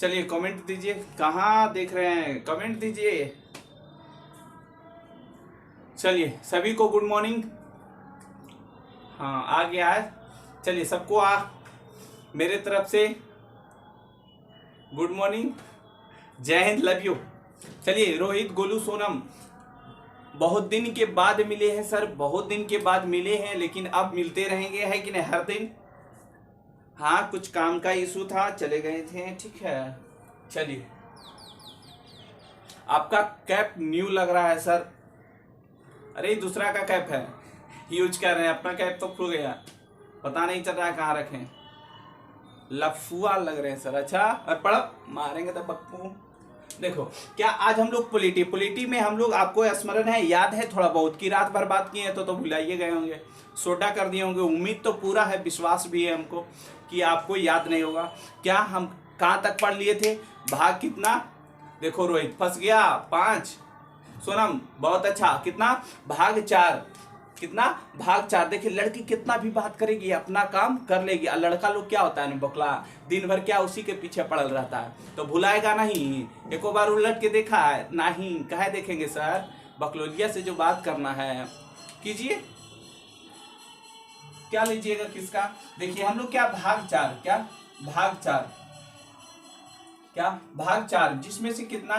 चलिए कमेंट दीजिए, कहाँ देख रहे हैं, कमेंट दीजिए। चलिए सभी को गुड मॉर्निंग। हाँ आ गया है। चलिए सबको मेरे तरफ से गुड मॉर्निंग, जय हिंद, लव यू। चलिए रोहित, गोलू, सोनम, बहुत दिन के बाद मिले हैं सर, बहुत दिन के बाद मिले हैं, लेकिन अब मिलते रहेंगे, है कि नहीं, हर दिन। हाँ कुछ काम का इशू था, चले गए थे, ठीक है। चलिए आपका कैप न्यू लग रहा है सर। अरे दूसरा का कैप है, यूज कर रहे हैं, अपना कैप तो खो गया, पता नहीं चल रहा है कहाँ रखें। लफुआ लग रहे हैं सर। अच्छा और पड़प मारेंगे तो बक्कू। देखो क्या आज हम लोग पोलिटी में हम लोग, आपको स्मरण है, याद है थोड़ा बहुत कि रात भर बात किए हैं तो भुलाइए गए होंगे, सोडा कर दिए होंगे। उम्मीद तो पूरा है, विश्वास भी है हमको कि आपको याद नहीं होगा। क्या हम कहाँ तक पढ़ लिए थे, भाग कितना। देखो रोहित फंस गया 5, सोनम बहुत अच्छा, कितना भाग 4, कितना भाग 4। देखिए लड़की कितना भी बात करेगी अपना काम कर लेगी, और लड़का लोग क्या होता है बकला, दिन भर क्या उसी के पीछे पड़ल रहता है, तो भुलाएगा नहीं। एक बार उलट के देखा है नहीं, कहे देखेंगे सर, बकलोलिया से जो बात करना है कीजिए। क्या लीजिएगा किसका, देखिए हम लोग क्या भाग 4, क्या भाग 4, क्या भाग 4, जिसमें से कितना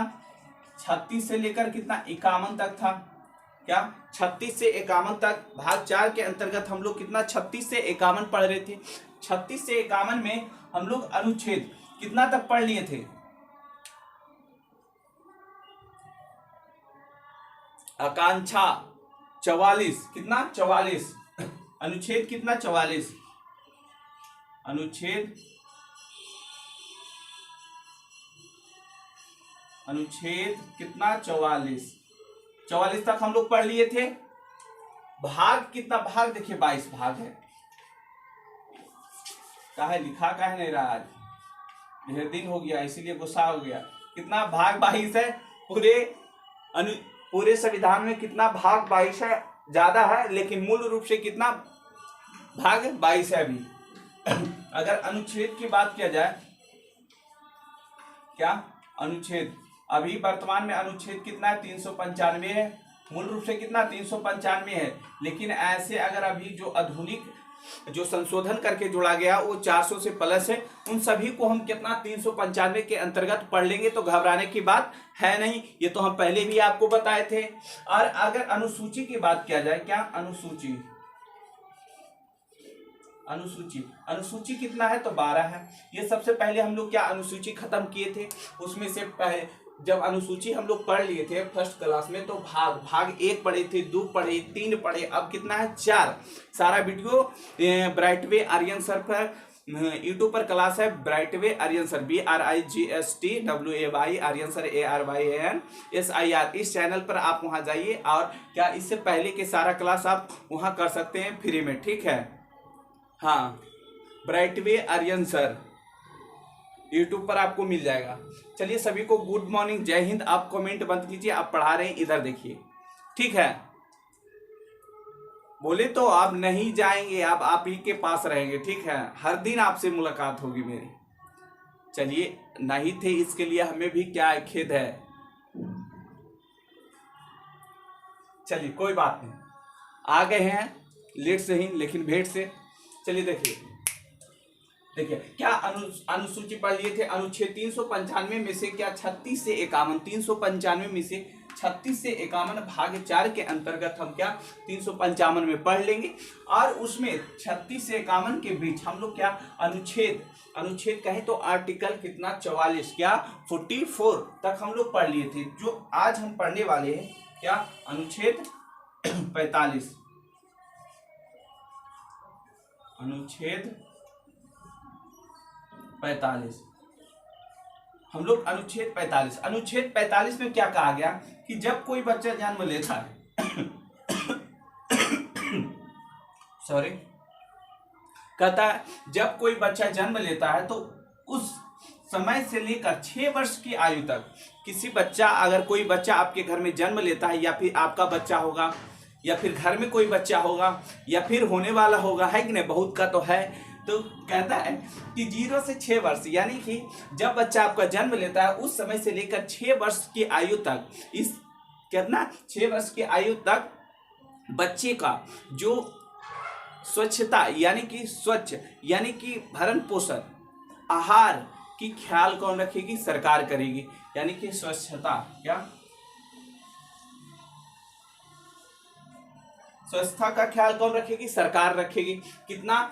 36 से लेकर कितना 51 तक था, क्या 36 से 51 तक। भाग 4 के अंतर्गत हम लोग कितना 36 से 51 पढ़ रहे थे। 36 से 51 में हम लोग अनुच्छेद कितना तक पढ़ लिए थे, आकांक्षा 44, कितना 44, अनुच्छेद कितना 44, अनुच्छेद कितना 44 तक हम लोग पढ़ लिए थे। भाग कितना, भाग देखिए 22 भाग है, काहे लिखा काहे नहीं रहा, आज ढेर दिन हो गया इसीलिए गुस्सा हो गया। कितना भाग 22 है, पूरे संविधान में कितना भाग 22 है, ज्यादा है, लेकिन मूल रूप से कितना भाग 22 है अभी। अगर अनुच्छेद की बात किया जाए, क्या अनुच्छेद अभी वर्तमान में अनुच्छेद कितना है 395 है, मूल रूप से कितना 395 है, लेकिन ऐसे अगर अभी जो आधुनिक जो संशोधन करके जोड़ा गया वो 400 से प्लस है, उन सभी को हम कितना 395 के अंतर्गत पढ़ लेंगे, तो घबराने की बात है नहीं, ये तो हम पहले भी आपको बताए थे। और अगर अनुसूची की बात किया जाए, क्या अनुसूची, अनुसूची कितना है तो 12 है। ये सबसे पहले हम लोग क्या अनुसूची खत्म किए थे, उसमें से पहले जब अनुसूची हम लोग पढ़ लिए थे फर्स्ट क्लास में, तो भाग 1 पढ़े थे, 2 पढ़े, 3 पढ़े, अब कितना है 4। सारा वीडियो ब्राइटवे आर्यन सर पर यूट्यूब पर क्लास है, Brightway Aryan sir, BRIGSTWAY Aryan sir ARYANSIR, इस चैनल पर आप वहां जाइए, और क्या इससे पहले के सारा क्लास आप वहां कर सकते हैं फ्री में, ठीक है। हाँ ब्राइटवे आर्यन सर यूट्यूब पर आपको मिल जाएगा। चलिए सभी को गुड मॉर्निंग, जय हिंद। आप कमेंट बंद कीजिए, आप पढ़ा रहे हैं इधर देखिए, ठीक है। बोले तो आप नहीं जाएंगे, आप ही के पास रहेंगे, ठीक है, हर दिन आपसे मुलाकात होगी मेरी। चलिए नहीं थे इसके लिए हमें भी क्या खेद है, चलिए कोई बात नहीं, आ गए हैं लेट से ही लेकिन भेंट से। चलिए देखिए क्या अनुसूची पढ़ लिए थे, अनुच्छेद 395 में से क्या 36 से 51, 395 में से 36 से 51 भाग 4 के अंतर्गत हम क्या 355 में पढ़ लेंगे, और उसमें 36 से 51 के बीच हम लोग क्या अनुच्छेद कहें तो आर्टिकल कितना 44, क्या 44 तक हम लोग पढ़ लिए थे। जो आज हम पढ़ने वाले हैं क्या अनुच्छेद 45, अनुच्छेद 45 हम लोग अनुच्छेद 45 में क्या कहा गया कि जब कोई बच्चा जन्म लेता है सॉरी, कहता है जब कोई बच्चा जन्म लेता है तो उस समय से लेकर 6 वर्ष की आयु तक किसी बच्चा, अगर कोई बच्चा आपके घर में जन्म लेता है, या फिर आपका बच्चा होगा, या फिर घर में कोई बच्चा होगा, या फिर होने वाला होगा, है कि नहीं, बहुत का तो है, तो कहता है कि 0 से 6 वर्ष, यानी कि जब बच्चा आपका जन्म लेता है उस समय से लेकर 6 वर्ष की आयु तक, इस कितना 6 वर्ष की आयु तक बच्चे का जो स्वच्छता यानी कि स्वच्छ यानी कि भरण पोषण आहार की ख्याल कौन रखेगी? सरकार करेगी। यानी कि स्वच्छता क्या स्वच्छता का ख्याल कौन रखेगी? सरकार रखेगी। कितना?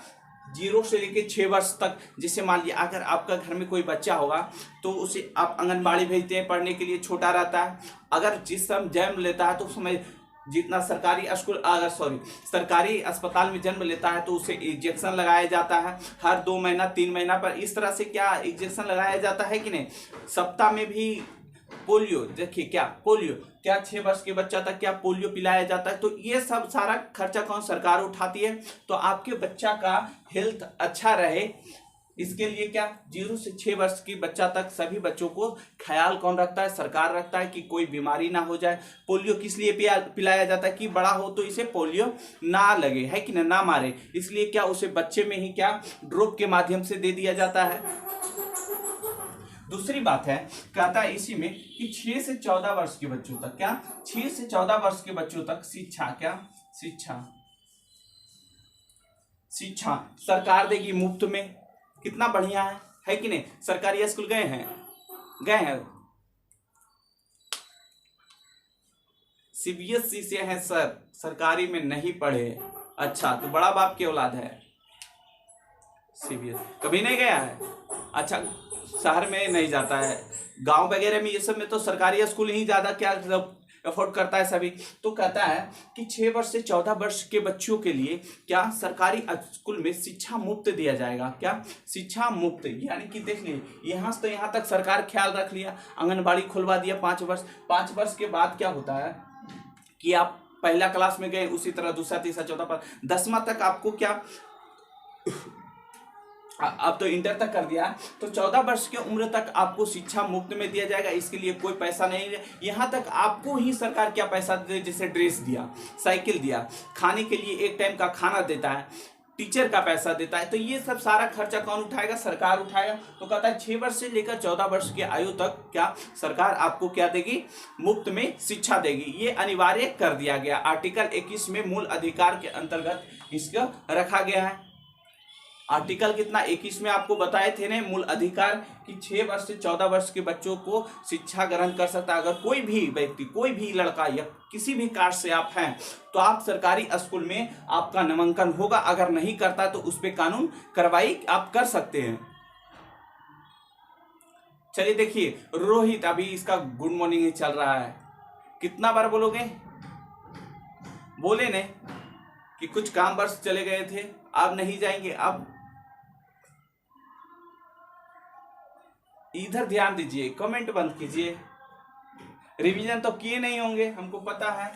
0 से लेकर 6 वर्ष तक। जैसे मान लिया अगर आपका घर में कोई बच्चा होगा तो उसे आप आंगनबाड़ी भेजते हैं पढ़ने के लिए, छोटा रहता है। अगर जिस समय जन्म लेता है तो उस समय जितना सरकारी अस्पताल में जन्म लेता है तो उसे इंजेक्शन लगाया जाता है हर 2 महीना 3 महीना पर। इस तरह से क्या इंजेक्शन लगाया जाता है कि नहीं? सप्ताह में भी पोलियो, देखिए क्या पोलियो, क्या 6 वर्ष के बच्चा तक क्या पोलियो पिलाया जाता है। तो ये सब सारा खर्चा कौन? सरकार उठाती है। तो आपके बच्चा का हेल्थ अच्छा रहे इसके लिए क्या 0 से 6 वर्ष की बच्चा तक सभी बच्चों को ख्याल कौन रखता है? सरकार रखता है कि कोई बीमारी ना हो जाए। पोलियो किस लिए पिलाया जाता है? कि बड़ा हो तो इसे पोलियो ना लगे, है कि ना मारे, इसलिए क्या उसे बच्चे में ही क्या ड्रॉप के माध्यम से दे दिया जाता है। दूसरी बात है, कहता है इसी में कि 6 से 14 वर्ष के बच्चों तक क्या 6 से 14 वर्ष के बच्चों तक शिक्षा क्या शिक्षा सरकार देगी मुफ्त में। कितना बढ़िया है कि नहीं? सरकारी स्कूल गए हैं सीबीएसई से हैं सर, सरकारी में नहीं पढ़े। अच्छा, तो बड़ा बाप की औलाद है, सीबीएसई कभी नहीं गया है। अच्छा, शहर में नहीं जाता है, गांव वगैरह में ये सब में तो सरकारी स्कूल ही ज्यादा क्या अफोर्ड करता है सभी। तो कहता है कि 6 वर्ष से 14 वर्ष के बच्चों के लिए क्या सरकारी स्कूल में शिक्षा मुफ्त दिया जाएगा। क्या शिक्षा मुफ्त, यानी कि देख लीजिए यहाँ से तो यहाँ तक सरकार ख्याल रख लिया, आंगनबाड़ी खुलवा दिया 5 वर्ष। 5 वर्ष के बाद क्या होता है कि आप पहला क्लास में गए, उसी तरह दूसरा तीसरा चौथा पर 10वां तक आपको क्या अब तो इंटर तक कर दिया, तो 14 वर्ष की उम्र तक आपको शिक्षा मुफ्त में दिया जाएगा। इसके लिए कोई पैसा नहीं है। यहाँ तक आपको ही सरकार क्या पैसा दे, जैसे ड्रेस दिया, साइकिल दिया, खाने के लिए एक टाइम का खाना देता है, टीचर का पैसा देता है। तो ये सब सारा खर्चा कौन उठाएगा? सरकार उठाएगा। तो कहता है 6 वर्ष से लेकर 14 वर्ष की आयु तक क्या सरकार आपको क्या देगी? मुफ्त में शिक्षा देगी। ये अनिवार्य कर दिया गया। आर्टिकल 21 में मूल अधिकार के अंतर्गत इसका रखा गया है। आर्टिकल कितना 21 में आपको बताए थे ने मूल अधिकार कि 6 वर्ष से 14 वर्ष के बच्चों को शिक्षा ग्रहण कर सकता है। अगर कोई भी व्यक्ति, कोई भी लड़का या किसी भी कास्ट से आप हैं तो आप सरकारी स्कूल में आपका नामांकन होगा। अगर नहीं करता तो उस पर कानून कार्रवाई आप कर सकते हैं। चलिए देखिए, रोहित अभी इसका गुड मॉर्निंग ही चल रहा है। कितना बार बोलोगे? बोले ने कि कुछ काम वर्ष चले गए थे, अब नहीं जाएंगे। अब इधर ध्यान दीजिए, कमेंट बंद कीजिए। रिवीजन तो किए नहीं होंगे, हमको पता है।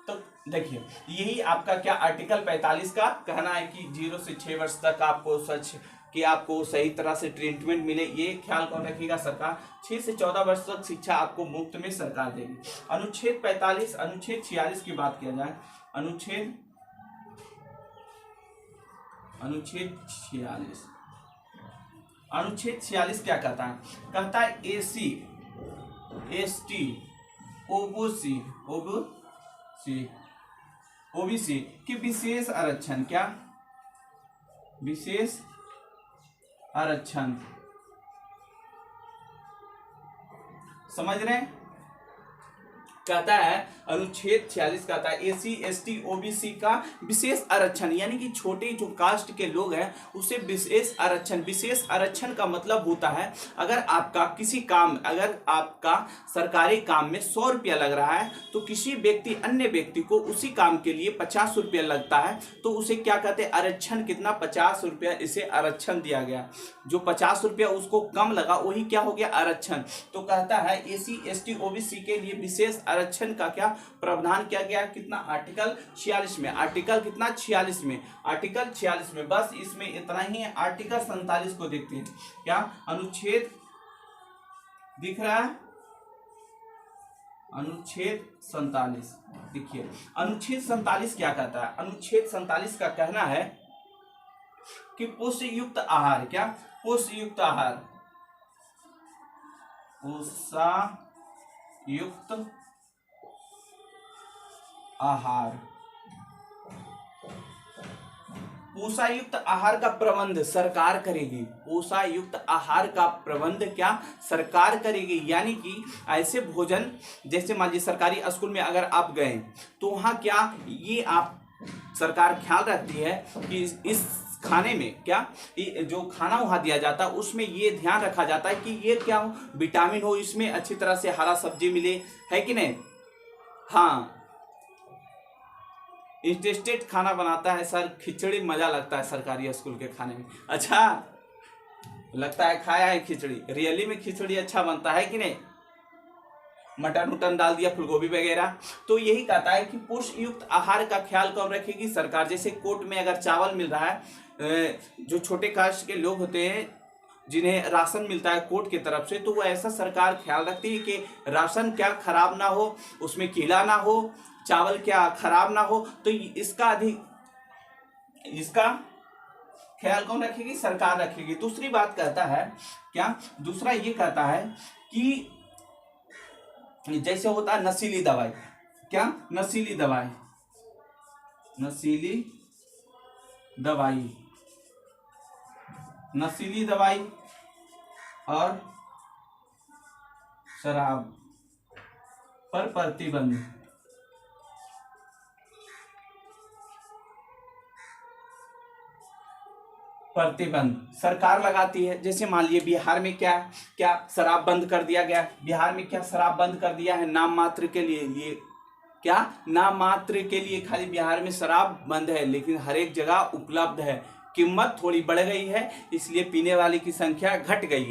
तो देखिए, यही आपका क्या आर्टिकल 45 का कहना है कि 0 से 6 वर्ष तक आपको स्वच्छ कि आपको सही तरह से ट्रीटमेंट मिले, ये ख्याल कौन रखेगा? सरकार। 6 से 14 वर्ष तक शिक्षा आपको मुफ्त में सरकार देगी। अनुच्छेद 45, अनुच्छेद 46 की बात किया जाए, अनुच्छेद 46, अनुच्छेद 46 क्या कहता है? कहता है एसी एसटी ओबीसी की विशेष आरक्षण, क्या विशेष आरक्षण, समझ रहे हैं? कहता है अनुच्छेद 46 कहता है एसी एसटी ओबीसी का विशेष आरक्षण, यानी कि छोटे जो कास्ट के लोग हैं उसे विशेष आरक्षण। विशेष आरक्षण का मतलब होता है अगर आपका किसी काम, अगर आपका सरकारी काम में 100 रुपया लग रहा है तो किसी व्यक्ति अन्य व्यक्ति को उसी काम के लिए 50 रुपया लगता है तो उसे क्या कहते हैं? आरक्षण। कितना? 50 रुपया इसे आरक्षण दिया गया। जो 50 रुपया उसको कम लगा वही क्या हो गया? आरक्षण। तो कहता है एसी एसटी ओबीसी के लिए विशेष आरक्षण का क्या प्रावधान किया गया? कितना? आर्टिकल 46 में। आर्टिकल कितना? 46 में। आर्टिकल 46 में, बस इसमें इतना ही है। आर्टिकल 47 को देखते हैं। क्या अनुच्छेद दिख रहा है? अनुच्छेद 47 देखिए, अनुच्छेद 47 क्या कहता है? अनुच्छेद 47 का कहना है कि पोषण युक्त आहार, क्या पोषण युक्त आहार, पोषण युक्त आहार, पोषण युक्त आहार का प्रबंध सरकार करेगी। पोषण युक्त आहार का प्रबंध क्या सरकार करेगी, यानी कि ऐसे भोजन, जैसे मान लीजिए सरकारी स्कूल में अगर आप गए तो वहाँ क्या ये आप सरकार ख्याल रखती है कि इस खाने में क्या जो खाना वहाँ दिया जाता है उसमें ये ध्यान रखा जाता है कि ये क्या हो, विटामिन हो, इसमें अच्छी तरह से हरा सब्जी मिले, है कि नहीं। हाँ, इंटेस्टेड खाना बनाता है सर, खिचड़ी मजा लगता है सरकारी स्कूल के खाने में। अच्छा लगता है, खाया है खिचड़ी, रियली में खिचड़ी अच्छा बनता है कि नहीं, मटन उटन डाल दिया, फूलगोभी वगैरह। तो यही कहता है कि पोषण युक्त आहार का ख्याल कौन रखेगी, सरकार। जैसे कोर्ट में अगर चावल मिल रहा है, जो छोटे कास्ट के लोग होते हैं जिन्हें राशन मिलता है कोर्ट की तरफ से, तो वो ऐसा सरकार ख्याल रखती है कि राशन क्या खराब ना हो, उसमें कीड़ा ना हो, चावल क्या खराब ना हो। तो इसका ख्याल कौन रखेगी, सरकार रखेगी। दूसरी बात कहता है क्या, दूसरा ये कहता है कि जैसे होता है नशीली दवाई, क्या नशीली दवाई, नशीली दवाई, नशीली दवाई और शराब पर प्रतिबंध, प्रतिबंध सरकार लगाती है। जैसे मान लीजिए बिहार में क्या शराब बंद कर दिया गया, बिहार में क्या शराब बंद कर दिया है नाम मात्र के लिए, ये क्या नाम मात्र के लिए खाली बिहार में शराब बंद है, लेकिन हर एक जगह उपलब्ध है। कीमत थोड़ी बढ़ गई है, इसलिए पीने वाले की संख्या घट गई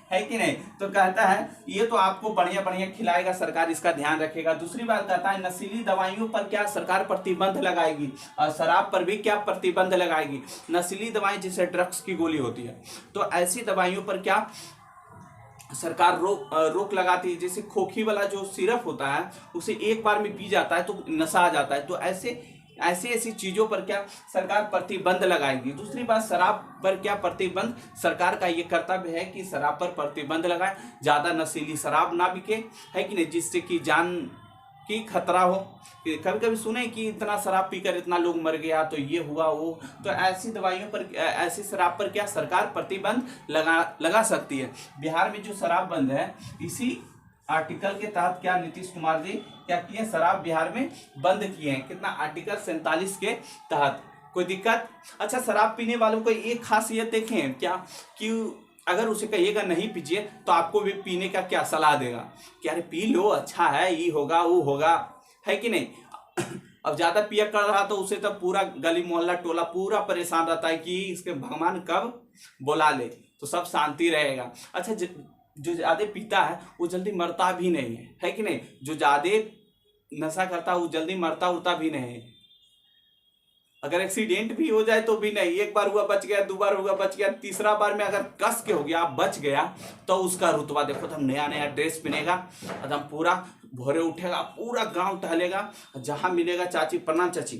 है कि नहीं। तो कहता है ये तो आपको बढ़िया बढ़िया खिलाएगा सरकार, इसका ध्यान रखेगा। दूसरी बात कहता है नशीली दवाइयों पर क्या सरकार प्रतिबंध लगाएगी, और शराब पर भी क्या प्रतिबंध लगाएगी। नशीली दवाएं जैसे ड्रग्स की गोली होती है, तो ऐसी दवाइयों पर क्या सरकार रोक लगाती है। जैसे खोखी वाला जो सिरप होता है, उसे एक बार में पी जाता है तो नशा आ जाता है, तो ऐसी चीजों पर क्या सरकार प्रतिबंध लगाएगी। दूसरी बात, शराब पर क्या प्रतिबंध, सरकार का ये कर्तव्य है कि शराब पर प्रतिबंध लगाए, ज्यादा नशीली शराब ना बिके, है कि नहीं, जिससे कि जान की खतरा हो। कभी कभी सुने कि इतना शराब पीकर इतना लोग मर गया, तो ये हुआ वो। तो ऐसी दवाइयों पर, ऐसी शराब पर क्या सरकार प्रतिबंध लगा सकती है। बिहार में जो शराब बंद है, इसी आर्टिकल के तहत क्या नीतीश कुमार जी क्या किए, शराब बिहार में बंद किए हैं। कितना, आर्टिकल 47 के तहत। कोई दिक्कत। अच्छा, शराब पीने वालों को एक खासियत देखें क्या, कि अगर उसे कहिएगा नहीं पीजिए तो आपको भी पीने का क्या सलाह देगा कि अरे पी लो, अच्छा है, ये होगा वो होगा, है कि नहीं। अब ज्यादा पिया कर रहा तो उसे तो पूरा गली मोहल्ला टोला पूरा परेशान रहता है कि इसके भगवान कब बुला ले तो सब शांति रहेगा। अच्छा, जो ज्यादा पीता है वो जल्दी मरता भी नहीं है कि नहीं। जो ज्यादा नशा करता है वो जल्दी मरता उड़ता भी नहीं है। अगर एक्सीडेंट भी हो जाए तो भी नहीं, एक बार हुआ बच गया, दो बार हुआ बच गया, तीसरा बार में अगर कस के हो गया बच गया, तो उसका रुतबा देखो, तो नया नया ड्रेस पहनेगा, एकदम पूरा भोरे उठेगा, पूरा गांव टहलेगा, जहां मिलेगा चाची प्रणाम, चाची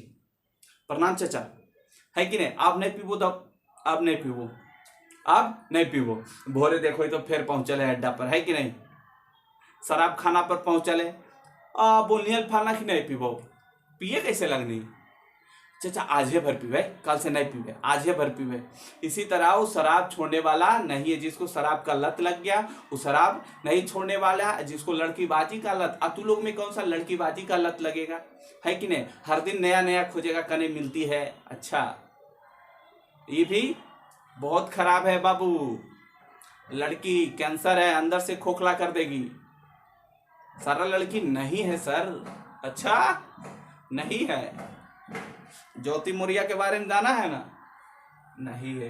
प्रणाम चाचा, है कि नहीं। आप नहीं पीबो तो अब नहीं पीबो, अब नहीं पीबो, भोरे देखो तो फिर पहुंचले अड्डा पर, है कि नहीं। शराब खाना पर पहुंचले, बोलनी फाना कि नहीं पीबो, पिए कैसे लगनी, चाचा आज ही भर पीवे, कल से नहीं पीवे, आज ही भर पीवे। इसी तरह वो शराब छोड़ने वाला नहीं है। जिसको शराब का लत लग गया वो शराब नहीं छोड़ने वाला है। जिसको लड़कीबाजी का लत, अब तू लोग में कौन सा लड़कीबाजी का लत लगेगा, है कि नहीं। हर दिन नया नया खोजेगा, कने मिलती है। अच्छा, ये भी बहुत खराब है बाबू, लड़की कैंसर है, अंदर से खोखला कर देगी। सारा लड़की नहीं है सर, अच्छा नहीं है। ज्योति मौर्य के बारे में जाना है ना, नहीं है।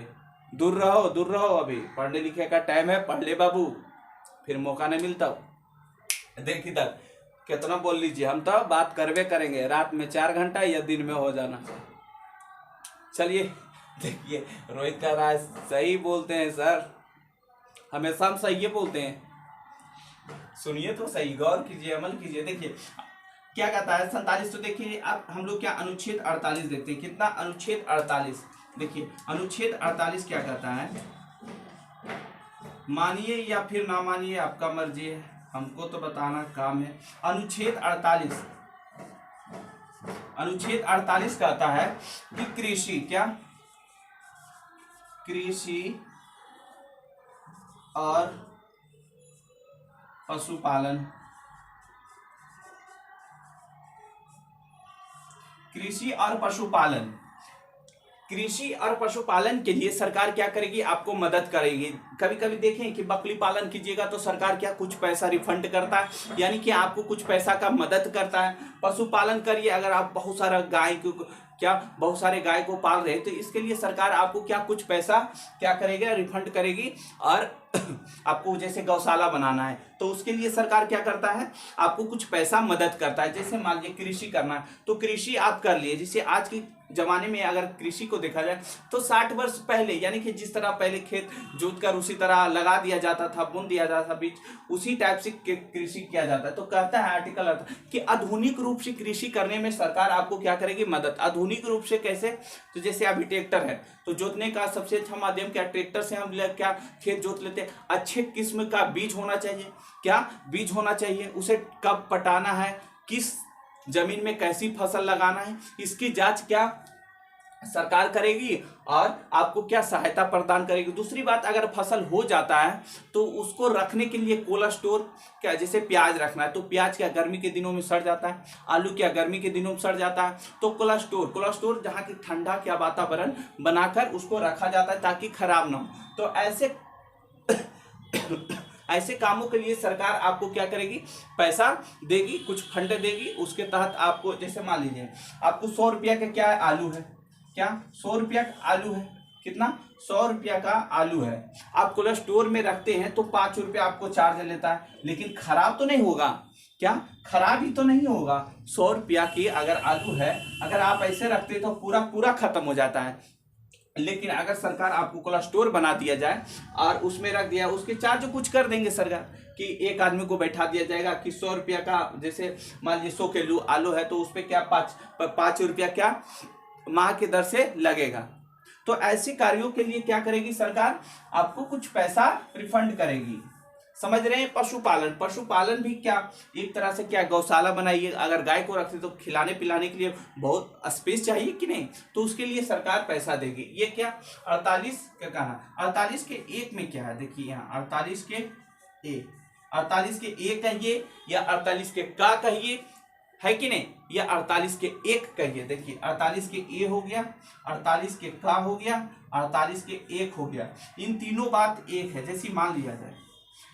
दूर रहो दूर रहो, अभी पढ़ने लिखे का टाइम है, पढ़ ले बाबू, फिर मौका नहीं मिलता। देख इधर कितना बोल लीजिए, हम तो बात करवे करेंगे, रात में 4 घंटा या दिन में हो जाना। चलिए देखिए, रोहित का राज सही बोलते हैं सर, हमेशा हम सही बोलते हैं। सुनिए तो सही, गौर कीजिए, अमल कीजिए। देखिए क्या कहता है 47, तो देखिए अब हम लोग क्या अनुच्छेद 48 देखते हैं। कितना, अनुच्छेद 48, देखिए अनुच्छेद 48 क्या कहता है, मानिए या फिर ना मानिए आपका मर्जी है, हमको तो बताना काम है। अनुच्छेद 48 कहता है कि कृषि क्या, कृषि और पशुपालन, कृषि और पशुपालन, कृषि और पशुपालन के लिए सरकार क्या करेगी, आपको मदद करेगी। कभी कभी देखें कि बकरी पालन कीजिएगा तो सरकार क्या कुछ पैसा रिफंड करता है, यानी कि आपको कुछ पैसा का मदद करता है। पशुपालन करिए, अगर आप बहुत सारा गाय को क्या बहुत सारे गाय को पाल रहे हैं तो इसके लिए सरकार आपको क्या कुछ पैसा क्या करेगा, रिफंड करेगी। और आपको जैसे गौशाला बनाना है तो उसके लिए सरकार क्या करता है, आपको कुछ पैसा मदद करता है। जैसे मान लीजिए कृषि करना है तो कृषि आप कर लिए, जैसे आज के जमाने में अगर कृषि को देखा जाए तो 60 वर्ष पहले, यानी कि जिस तरह पहले खेत जोत कर उसी तरह लगा दिया जाता था, बुन दिया जाता था बीज, उसी टाइप से कृषि किया जाता है। तो कहता है आर्टिकल कि आधुनिक रूप से कृषि करने में सरकार आपको क्या करेगी, मदद। आधुनिक रूप से कैसे, तो जैसे अभी ट्रैक्टर है तो जोतने का सबसे अच्छा माध्यम क्या, ट्रैक्टर से हम क्या खेत जोत लेते हैं। अच्छे किस्म का बीज होना चाहिए, क्या बीज होना चाहिए, उसे कब पटाना है, किस जमीन में कैसी फसल लगाना है, इसकी जांच क्या सरकार करेगी और आपको क्या सहायता प्रदान करेगी। दूसरी बात, अगर फसल हो जाता है तो उसको रखने के लिए कोल्ड स्टोर क्या, जैसे प्याज रखना है तो प्याज क्या गर्मी के दिनों में सड़ जाता है, आलू क्या गर्मी के दिनों में सड़ जाता है, तो कोल्ड स्टोर जहाँ की ठंडा क्या वातावरण बनाकर उसको रखा जाता है ताकि खराब ना हो। तो ऐसे कामों के लिए सरकार आपको क्या करेगी, पैसा देगी, कुछ फंड देगी। उसके तहत आपको जैसे मान लीजिए आपको 100 रुपया का क्या आलू है, क्या 100 रुपया का आलू है, कितना 100 रुपया का आलू है, आप कोल्ड स्टोर में रखते हैं तो 5 रुपया आपको चार्ज लेता है, लेकिन खराब तो नहीं होगा, क्या खराब ही तो नहीं होगा। 100 रुपया की अगर आलू है, अगर आप ऐसे रखते तो पूरा खत्म हो जाता है। लेकिन अगर सरकार आपको कोल्ड स्टोर बना दिया जाए और उसमें रख दिया, उसके चार्ज कुछ कर देंगे सरकार कि एक आदमी को बैठा दिया जाएगा कि 100 रुपया का, जैसे मान लीजिए 100 किलो आलू है तो उस पर क्या 5 रुपया क्या माह की दर से लगेगा। तो ऐसे कार्यों के लिए क्या करेगी सरकार, आपको कुछ पैसा रिफंड करेगी। समझ रहे हैं। पशुपालन भी क्या एक तरह से क्या गौशाला बनाइए, अगर गाय को रखते तो खिलाने पिलाने के लिए बहुत स्पेस चाहिए कि नहीं, तो उसके लिए सरकार पैसा देगी। ये क्या 48 का कहा, 48 के 1 में क्या है, देखिए यहाँ 48 के ए कहिए या 48 के का कहिए, है कि नहीं, या 48 के 1 कहिए। देखिए 48 के ए हो गया, 48 के का हो गया, 48 के 1 हो गया। इन तीनों बात एक है। जैसे मान लिया जाए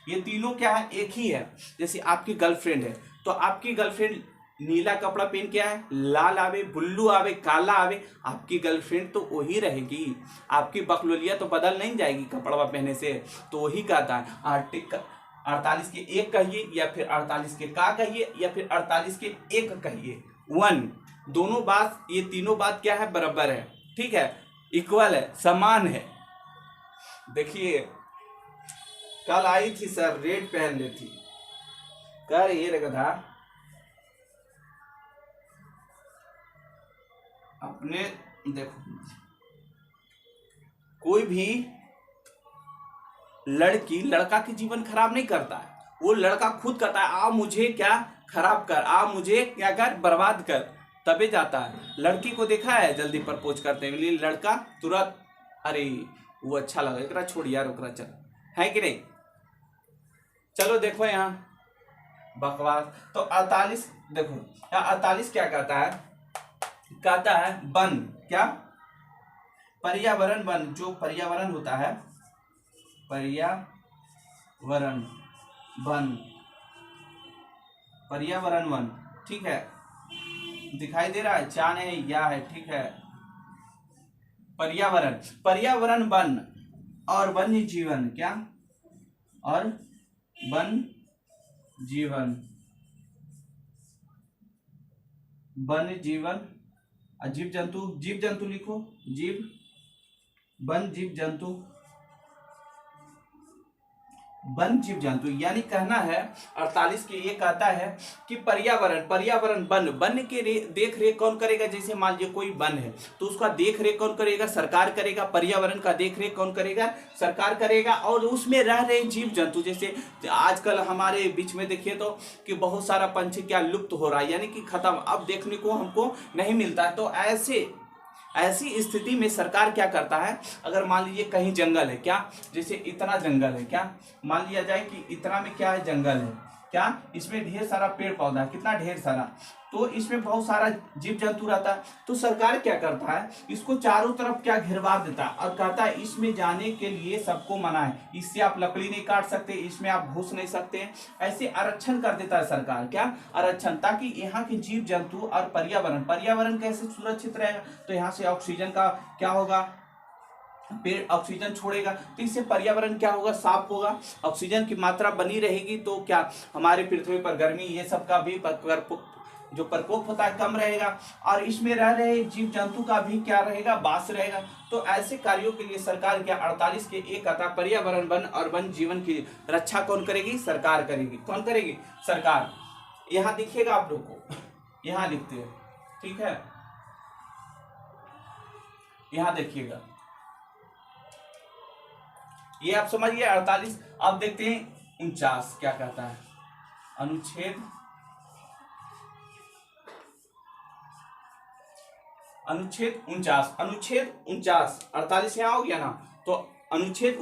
ये तीनों क्या है, एक ही है। जैसे आपकी गर्लफ्रेंड है तो आपकी गर्लफ्रेंड नीला कपड़ा पहन के आए, लाल आवे, ब्लू आवे, काला आवे, आपकी गर्लफ्रेंड तो वही रहेगी, आपकी बकलोलिया तो बदल नहीं जाएगी कपड़ा पहने से। तो वही कहता है आर्टिकल 48 के 1 कहिए या फिर 48 के का कहिए या फिर 48 के 1 कहिए, 1 दोनों बात, ये तीनों बात क्या है, बराबर है, ठीक है, इक्वल है, समान है। देखिए कल आई थी सर, रेड पहन ली थी, कह रही है गधा अपने, देखो कोई भी लड़की लड़का की जीवन खराब नहीं करता है, वो लड़का खुद कहता है आ मुझे क्या खराब कर, आ मुझे क्या कर बर्बाद कर, तबे जाता है। लड़की को देखा है जल्दी प्रपोज करते हैं, लड़का तुरंत अरे वो अच्छा लगा, एकरा छोड़ यार ओकरा चल, है कि नहीं। चलो देखो यहाँ बकवास। तो 48 देखो, 48 क्या कहता है, कहता है वन, क्या पर्यावरण वन, जो पर्यावरण होता है, पर्यावरण वन, ठीक है, दिखाई दे रहा है, चान है या है, ठीक है, पर्यावरण वन और वन्य जीवन, क्या और वन जीवन, वन्य जीवन, जीव जंतु लिखो, वन जीव जंतु, वन जीव जंतु, यानी कहना है 48 के ये कहता है कि पर्यावरण, पर्यावरण वन के देख रेख कौन करेगा। जैसे मान लीजिए कोई वन है तो उसका देख रेख कौन करेगा, सरकार करेगा। पर्यावरण का देख रेख कौन करेगा, सरकार करेगा। और उसमें रह रहे जीव जंतु, जैसे आजकल हमारे बीच में देखिए तो कि बहुत सारा पंछी क्या लुप्त हो रहा है, यानी कि खत्म, अब देखने को हमको नहीं मिलता है। तो ऐसी स्थिति में सरकार क्या करता है, अगर मान लीजिए कहीं जंगल है, क्या जैसे इतना जंगल है, क्या मान लिया जाए कि इतना में क्या है, जंगल है, क्या इसमें ढेर सारा पेड़ पौधा है, कितना ढेर सारा, तो इसमें बहुत सारा जीव जंतु रहता है। तो सरकार क्या करता है, इसको चारों तरफ क्या घेरवा देता है और कहता है इसमें जाने के लिए सबको मना है, इससे आप लकड़ी नहीं काट सकते, इसमें आप घुस नहीं सकते हैं। ऐसे आरक्षण कर देता है सरकार, क्या आरक्षण, ताकि यहाँ के जीव जंतु और पर्यावरण कैसे सुरक्षित रहेगा। तो यहाँ से ऑक्सीजन का क्या होगा, पेड़ ऑक्सीजन छोड़ेगा तो इससे पर्यावरण क्या होगा, साफ होगा, ऑक्सीजन की मात्रा बनी रहेगी। तो क्या हमारे पृथ्वी पर गर्मी ये सब का भी जो प्रकोप होता है कम रहेगा, और इसमें रह रहे जीव जंतु का भी क्या रहेगा, वास रहेगा। तो ऐसे कार्यों के लिए सरकार क्या 48 के एक आता, पर्यावरण वन और वन जीवन की रक्षा कौन करेगी, सरकार करेगी। कौन करेगी, सरकार। यहाँ दिखिएगा आप लोग को, यहाँ लिखते हैं, ठीक है, यहाँ देखिएगा, ये आप समझिए 48। अब देखते हैं 49 क्या कहता है, अनुच्छेद 49 48 यहाँ हो गया ना। तो अनुच्छेद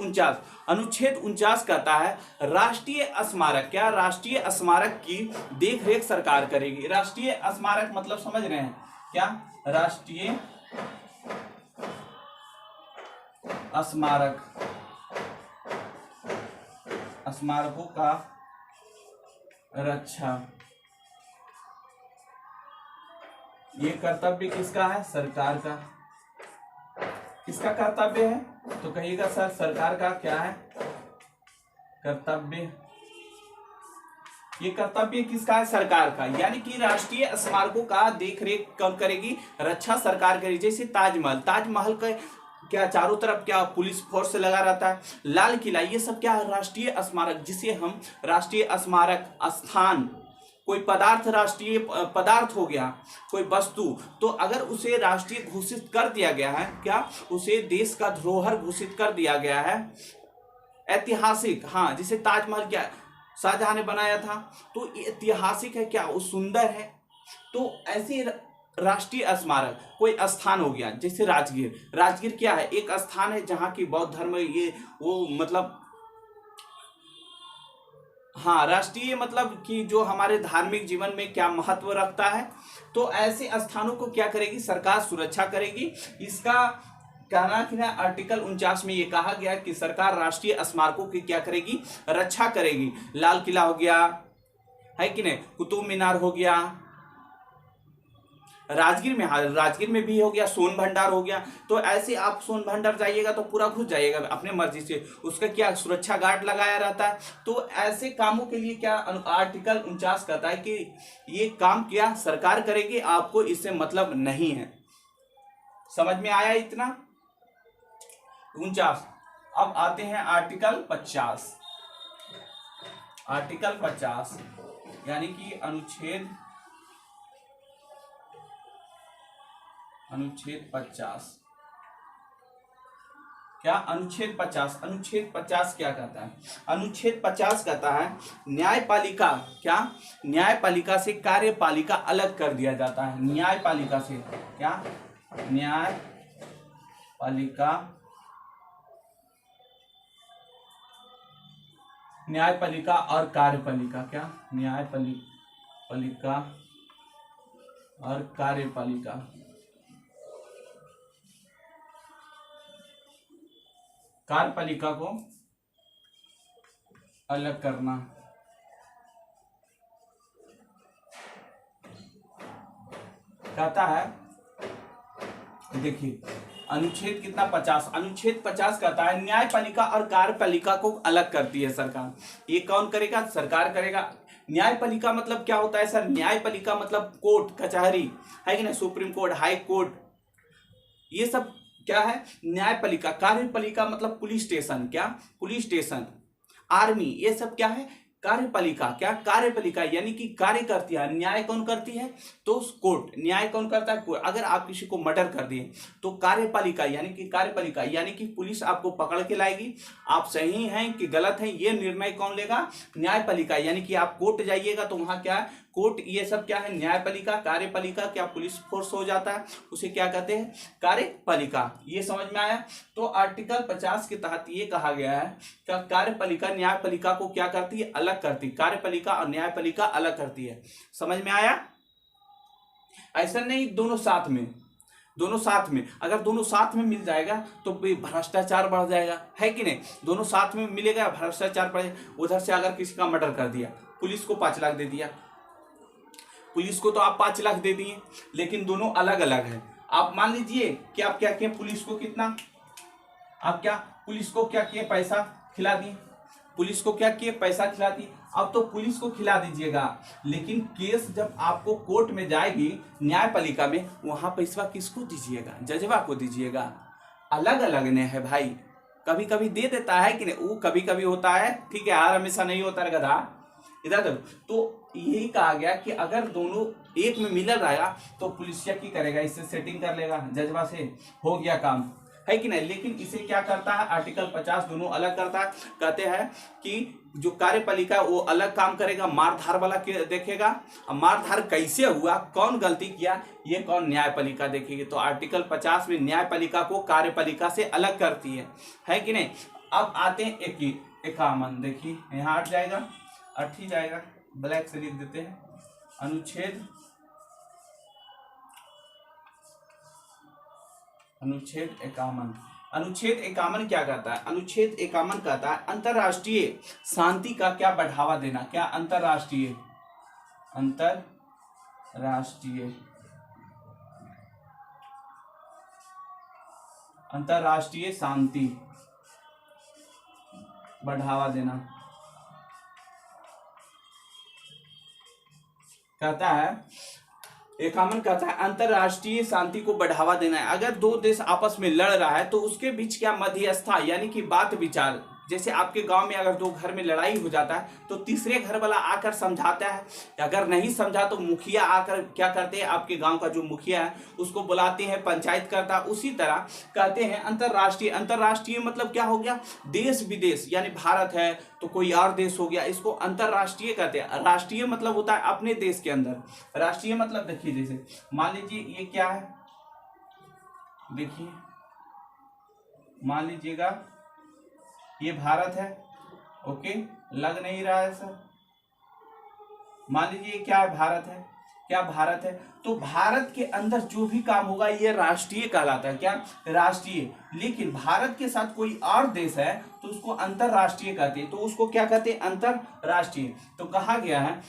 49 कहता है राष्ट्रीय स्मारक, क्या राष्ट्रीय स्मारक की देखरेख सरकार करेगी। राष्ट्रीय स्मारक मतलब समझ रहे हैं क्या, राष्ट्रीय स्मारक, स्मारकों का रक्षा, ये कर्तव्य किसका है, सरकार का। किसका कर्तव्य है, तो कहिएगा सर सरकार का क्या है, कर्तव्य। ये कर्तव्य किसका है, सरकार का। यानी कि राष्ट्रीय स्मारकों का देखरेख कौन करेगी, रक्षा सरकार करेगी। जैसे ताजमहल का क्या चारों तरफ क्या पुलिस फोर्स लगा रहता है, लाल किला, ये सब क्या है, राष्ट्रीय स्मारक, जिसे हम राष्ट्रीय स्मारक स्थान, कोई पदार्थ राष्ट्रीय पदार्थ हो गया, कोई वस्तु, तो अगर उसे राष्ट्रीय घोषित कर दिया गया है, क्या उसे देश का धरोहर घोषित कर दिया गया है, ऐतिहासिक, हाँ, जैसे ताजमहल क्या शाहजहां ने बनाया था, तो ऐतिहासिक है, क्या वो सुंदर है। तो ऐसे राष्ट्रीय स्मारक कोई स्थान हो गया, जैसे राजगीर क्या है, एक स्थान है जहाँ की बौद्ध धर्म ये वो मतलब, हाँ, राष्ट्रीय मतलब कि जो हमारे धार्मिक जीवन में क्या महत्व रखता है। तो ऐसे स्थानों को क्या करेगी, सरकार सुरक्षा करेगी। इसका कहना कि ना आर्टिकल 49 में ये कहा गया कि सरकार राष्ट्रीय स्मारकों की क्या करेगी, रक्षा करेगी। लाल किला हो गया, है कि नहीं, कुतुब मीनार हो गया, राजगीर में भी हो गया, सोन भंडार हो गया। तो ऐसे आप सोन भंडार जाइएगा तो पूरा घुस जाइएगा अपने मर्जी से, उसका क्या सुरक्षा गार्ड लगाया रहता है। तो ऐसे कामों के लिए क्या आर्टिकल 49 कहता है कि ये काम क्या सरकार करेगी, आपको इससे मतलब नहीं है। समझ में आया इतना, 49। अब आते हैं आर्टिकल 50। आर्टिकल 50 यानी कि अनुच्छेद 50। क्या अनुच्छेद 50 क्या कहता है, अनुच्छेद 50 कहता है न्यायपालिका, क्या न्यायपालिका से कार्यपालिका अलग कर दिया जाता है। न्यायपालिका से क्या, न्यायपालिका और कार्यपालिका, क्या न्यायपालिका और कार्यपालिका कार्यपालिका को अलग करना। कहता है, देखिए अनुच्छेद कितना 50, अनुच्छेद 50 कहता है न्यायपालिका और कार्यपालिका को अलग करती है सरकार। ये कौन करेगा, सरकार करेगा। न्यायपालिका मतलब क्या होता है सर, न्यायपालिका मतलब कोर्ट कचहरी, है कि नहीं, सुप्रीम कोर्ट, हाई कोर्ट, ये सब क्या है न्यायपालिका। कार्यपालिका मतलब पुलिस स्टेशन, क्या पुलिस स्टेशन। आर्मी, ये सब क्या है, कार्यपालिका। क्या कार्यपालिका यानी कि कार्य करती है। न्याय कौन करती है, तो कोर्ट। न्याय कौन करता है, कोर्ट। अगर आप किसी को मर्डर कर दिए तो कार्यपालिका यानी कि कार्यपालिका यानी कि पुलिस आपको पकड़ के लाएगी, आप सही हैं कि गलत हैं ये निर्णय कौन लेगा, न्यायपालिका। यानी कि आप कोर्ट जाइएगा तो वहां क्या है, कोर्ट। ये सब क्या है, न्यायपालिका। कार्यपालिका क्या पुलिस फोर्स हो जाता है, उसे क्या कहते हैं, कार्यपालिका। ये समझ में आया। तो आर्टिकल 50 के तहत ये कहा गया है कि कार्यपालिका न्यायपालिका को क्या करती है, अलग करती। कार्यपालिका और न्यायपालिका अलग करती है। समझ में आया। ऐसा नहीं दोनों साथ में, दोनों साथ में, अगर दोनों साथ में मिल जाएगा तो भ्रष्टाचार बढ़ जाएगा, है कि नहीं। दोनों साथ में मिलेगा, भ्रष्टाचार बढ़े। उधर से अगर किसी का मर्डर कर दिया, पुलिस को 5 लाख दे दिया, पुलिस को तो आप 5 लाख दे दिए, लेकिन दोनों अलग अलग है। आप मान लीजिए कि आप क्या किए, पुलिस को कितना, आप क्या पुलिस को क्या किए, पैसा खिला दिए, पुलिस को क्या किए, पैसा खिला दिए। अब तो पुलिस को खिला दीजिएगा, लेकिन केस जब आपको कोर्ट में जाएगी न्यायपालिका में, वहां पैसा किसको दीजिएगा, जजवा को दीजिएगा। अलग अलग ने है भाई। कभी कभी दे देता है कि नहीं, वो कभी कभी होता है, ठीक है, हर हमेशा नहीं होता है गधा। इधर तो यही कहा गया कि अगर दोनों एक में मिल रहेगा तो पुलिसिया की करेगा, इससे सेटिंग कर लेगा, जजवा से हो गया काम, है कि नहीं। लेकिन इसे क्या करता है, आर्टिकल 50 दोनों अलग करता है। कहते हैं कि जो कार्यपालिका वो अलग काम करेगा, मारधार वाला देखेगा, और मारधार कैसे हुआ, कौन गलती किया, ये कौन, न्यायपालिका देखेगी। तो आर्टिकल 50 में न्यायपालिका को कार्यपालिका से अलग करती है कि नहीं। अब आते हैं 51, देखिए यहाँ 8 जाएगा, 8 ही जाएगा, ब्लैक से लिख देते हैं। अनुच्छेद 51। अनुच्छेद 51 क्या कहता है, अनुच्छेद 51 कहता है अंतरराष्ट्रीय शांति का क्या बढ़ावा देना। क्या, अंतरराष्ट्रीय अंतरराष्ट्रीय शांति बढ़ावा देना। कहता है 51 कहता है अंतरराष्ट्रीय शांति को बढ़ावा देना है। अगर दो देश आपस में लड़ रहा है तो उसके बीच क्या, मध्यस्थता यानी कि बात विचार। जैसे आपके गांव में अगर दो घर में लड़ाई हो जाता है तो तीसरे घर वाला आकर समझाता है, अगर नहीं समझा तो मुखिया आकर क्या करते हैं, आपके गांव का जो मुखिया है उसको बुलाते हैं, पंचायत करता है। उसी तरह कहते हैं अंतरराष्ट्रीय। अंतरराष्ट्रीय मतलब क्या हो गया, देश विदेश, यानी भारत है तो कोई और देश हो गया, इसको अंतरराष्ट्रीय कहते हैं। राष्ट्रीय मतलब होता है अपने देश के अंदर। राष्ट्रीय मतलब देखिए, जैसे मान लीजिए ये क्या है, देखिए मान लीजिएगा ये भारत है, ओके, लग नहीं रहा है सर। मान लीजिए क्या है, भारत है, क्या भारत है। तो भारत के अंदर जो भी काम होगा ये राष्ट्रीय कहलाता है। क्या, राष्ट्रीय। लेकिन भारत के साथ कोई और देश है तो उसको अंतरराष्ट्रीय कहते हैं, तो उसको क्या कहते हैं, अंतरराष्ट्रीय। तो कहा गया है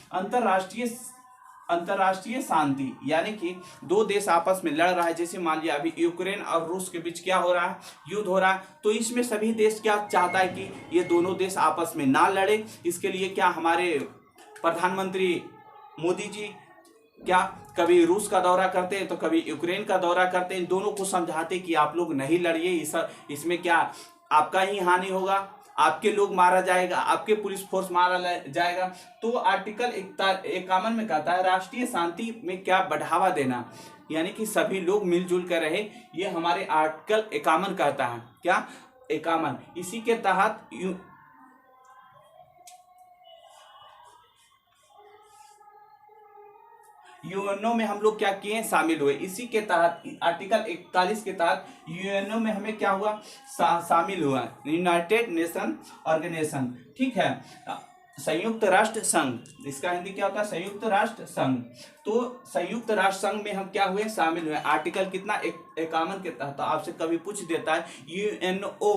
अंतरराष्ट्रीय शांति, यानी कि दो देश आपस में लड़ रहा है, जैसे मान लिया अभी यूक्रेन और रूस के बीच क्या हो रहा है, युद्ध हो रहा है। तो इसमें सभी देश क्या चाहता है कि ये दोनों देश आपस में ना लड़े। इसके लिए क्या हमारे प्रधानमंत्री मोदी जी क्या कभी रूस का दौरा करते हैं तो कभी यूक्रेन का दौरा करते हैं, दोनों को समझाते कि आप लोग नहीं लड़िए, इसमें क्या आपका ही हानि होगा, आपके लोग मारा जाएगा, आपके पुलिस फोर्स मारा जाएगा। तो आर्टिकल 51 में कहता है राष्ट्रीय शांति में क्या बढ़ावा देना, यानी कि सभी लोग मिलजुल कर रहे, ये हमारे आर्टिकल 51 कहता है। क्या, 51। इसी के तहत यूएनओ में हम लोग क्या किए, शामिल हुए। इसी के तहत आर्टिकल 41 के तहत यूएनओ में हमें क्या हुआ, शामिल हुआ, यूनाइटेड नेशन ऑर्गेनाइजेशन, ठीक है, संयुक्त राष्ट्र संघ। इसका हिंदी क्या होता है, संयुक्त राष्ट्र संघ। तो संयुक्त राष्ट्र संघ में हम क्या हुए, शामिल हुए। आर्टिकल कितना, 51 के तहत। तो आपसे कभी पूछ देता है यूएनओ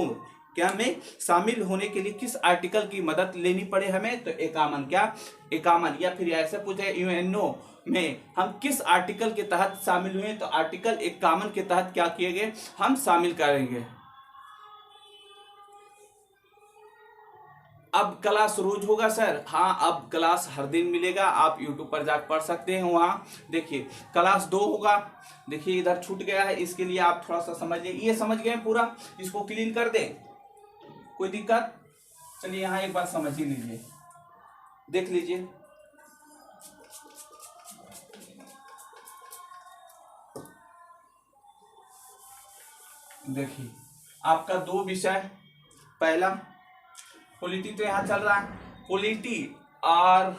क्या में शामिल होने के लिए किस आर्टिकल की मदद लेनी पड़े हमें, तो 51। क्या, 51। या फिर ऐसे पूछे यूएनओ में हम किस आर्टिकल के तहत शामिल हुए, तो आर्टिकल 51 के तहत क्या किए गए, हम शामिल करेंगे। अब क्लास रोज होगा सर, हाँ अब क्लास हर दिन मिलेगा, आप यूट्यूब पर जाकर पढ़ सकते हैं। वहाँ देखिए क्लास 2 होगा, देखिए इधर छूट गया है, इसके लिए आप थोड़ा सा समझ लीजिए। ये समझ गए पूरा, इसको क्लीन कर दें, कोई दिक्कत, चलिए यहाँ एक बार समझ ही लीजिए, देख लीजिए। देखिए आपका 2 विषय, पहला पॉलिटी तो यहाँ चल रहा है, पॉलिटी और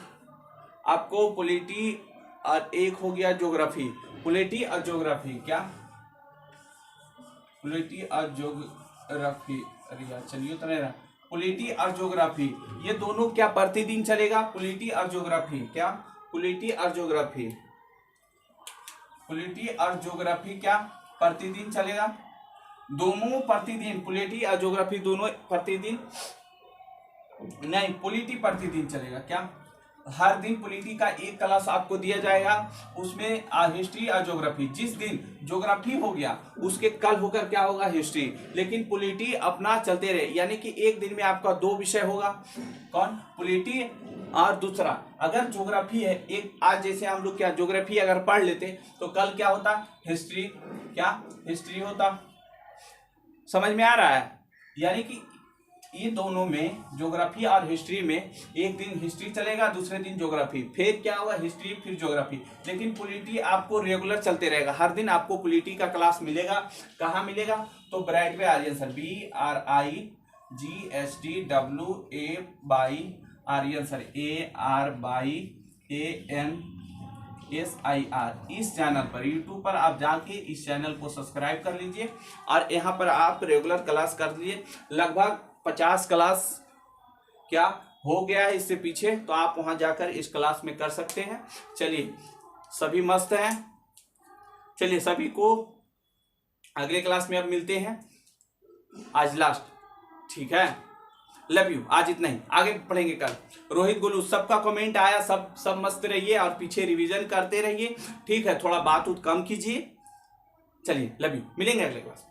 आपको पॉलिटी और एक हो गया ज्योग्राफी, पॉलिटी और ज्योग्राफी, क्या पॉलिटी और ज्योग्राफी, अरे यार चलिए तो नहीं रहा, पॉलिटी और ज्योग्राफी ये दोनों क्या प्रतिदिन चलेगा, पॉलिटी और ज्योग्राफी, क्या पॉलिटी और ज्योग्राफी, पॉलिटी और ज्योग्राफी क्या प्रतिदिन चलेगा, दोनों प्रतिदिन, पॉलिटी और ज्योग्राफी दोनों प्रतिदिन नहीं, पॉलिटी प्रतिदिन चलेगा, क्या हर दिन पॉलिटी का एक क्लास आपको दिया जाएगा, उसमें हिस्ट्री और ज्योग्राफी, जिस दिन ज्योग्राफी हो गया उसके कल होकर क्या होगा हिस्ट्री, लेकिन पॉलिटी अपना चलते रहे, यानी कि एक दिन में आपका 2 विषय होगा, कौन पॉलिटी और दूसरा अगर ज्योग्राफी है, एक आज जैसे हम लोग क्या ज्योग्राफी अगर पढ़ लेते तो कल क्या होता हिस्ट्री, क्या हिस्ट्री होता, समझ में आ रहा है। यानी कि ये दोनों में ज्योग्राफी और हिस्ट्री में एक दिन हिस्ट्री चलेगा, दूसरे दिन ज्योग्राफी, फिर क्या होगा हिस्ट्री फिर ज्योग्राफी, लेकिन पॉलिटी आपको रेगुलर चलते रहेगा, हर दिन आपको पॉलिटी का क्लास मिलेगा। कहाँ मिलेगा, तो ब्रैकेट में Aryan sir, BRIGSTWA Aryan sir, ARYANSIR, इस चैनल पर यूट्यूब पर आप जाके इस चैनल को सब्सक्राइब कर लीजिए और यहाँ पर आप रेगुलर क्लास कर लीजिए। लगभग 50 क्लास क्या हो गया है इससे पीछे, तो आप वहां जाकर इस क्लास में कर सकते हैं। चलिए सभी मस्त हैं, चलिए सभी को अगले क्लास में अब मिलते हैं, आज लास्ट, ठीक है, लव यू, आज इतना ही, आगे पढ़ेंगे कल। रोहित गोलू सबका कमेंट आया, सब मस्त रहिए और पीछे रिवीजन करते रहिए, ठीक है, थोड़ा बात उत कम कीजिए। चलिए लव यू, मिलेंगे अगले क्लास।